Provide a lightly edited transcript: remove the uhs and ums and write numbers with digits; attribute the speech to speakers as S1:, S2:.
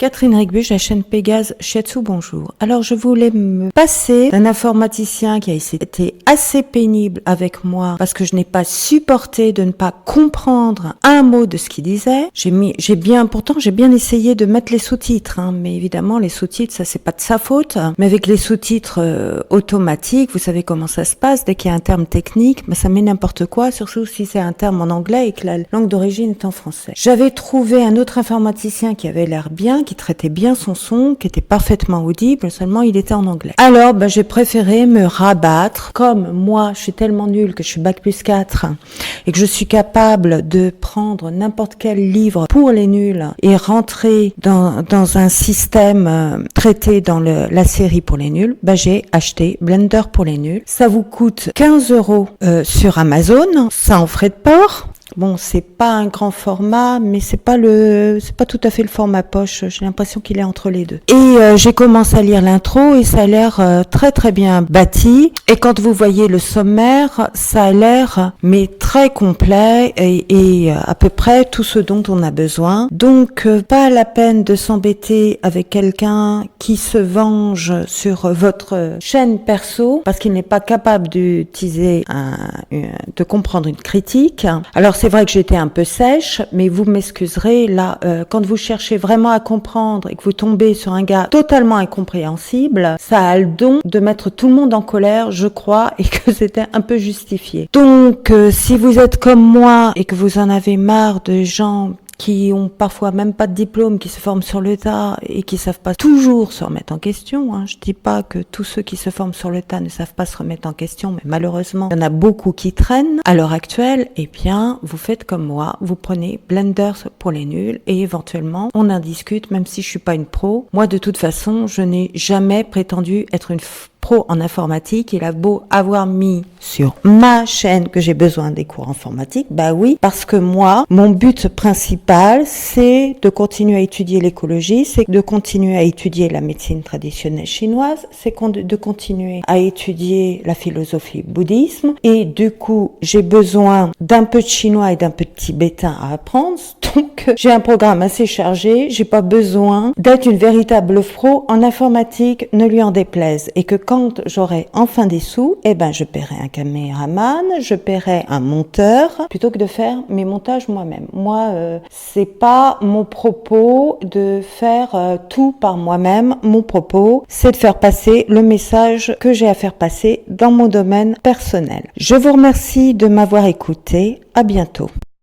S1: Catherine Rigbusch, la chaîne Pégase Shiatsu, bonjour. Alors je voulais me passer d'un informaticien qui a été assez pénible avec moi parce que je n'ai pas supporté de ne pas comprendre un mot de ce qu'il disait. J'ai bien essayé de mettre les sous-titres, mais évidemment les sous-titres, ça c'est pas de sa faute. Mais avec les sous-titres automatiques, vous savez comment ça se passe, dès qu'il y a un terme technique, ça met n'importe quoi, surtout si c'est un terme en anglais et que la langue d'origine est en français. J'avais trouvé un autre informaticien qui avait l'air bien, qui traitait bien son son, qui était parfaitement audible, seulement il était en anglais. Alors, j'ai préféré me rabattre. Comme moi, je suis tellement nulle que je suis Bac+4 et que je suis capable de prendre n'importe quel livre pour les nuls et rentrer dans un système traité dans la série pour les nuls, j'ai acheté Blender pour les nuls. Ça vous coûte 15 € sur Amazon, sans frais de port. Bon, c'est pas un grand format, mais c'est pas tout à fait le format poche. J'ai l'impression qu'il est entre les deux. Et j'ai commencé à lire l'intro et ça a l'air très très bien bâti. Et quand vous voyez le sommaire, ça a l'air mais très complet et à peu près tout ce dont on a besoin. Donc pas la peine de s'embêter avec quelqu'un qui se venge sur votre chaîne perso parce qu'il n'est pas capable d'utiliser de comprendre une critique. Alors c'est vrai que j'étais un peu sèche, mais vous m'excuserez, là, quand vous cherchez vraiment à comprendre et que vous tombez sur un gars totalement incompréhensible, ça a le don de mettre tout le monde en colère, je crois, et que c'était un peu justifié. Donc, si vous êtes comme moi et que vous en avez marre de gens qui ont parfois même pas de diplôme, qui se forment sur le tas et qui savent pas toujours se remettre en question. Je dis pas que tous ceux qui se forment sur le tas ne savent pas se remettre en question, mais malheureusement, il y en a beaucoup qui traînent. À l'heure actuelle, vous faites comme moi, vous prenez Blender pour les nuls et éventuellement, on en discute, même si je suis pas une pro. Moi, de toute façon, je n'ai jamais prétendu être une pro en informatique. Il a beau avoir mis sur ma chaîne que j'ai besoin des cours informatiques, oui, parce que moi, mon but principal, c'est de continuer à étudier l'écologie, c'est de continuer à étudier la médecine traditionnelle chinoise, c'est de continuer à étudier la philosophie bouddhisme, et du coup, j'ai besoin d'un peu de chinois et d'un peu de tibétain à apprendre, donc j'ai un programme assez chargé, j'ai pas besoin d'être une véritable pro en informatique, ne lui en déplaise, et que quand j'aurai enfin des sous, je paierai un caméraman, je paierai un monteur, plutôt que de faire mes montages moi-même. Moi, c'est pas mon propos de faire tout par moi-même. Mon propos, c'est de faire passer le message que j'ai à faire passer dans mon domaine personnel. Je vous remercie de m'avoir écouté. À bientôt.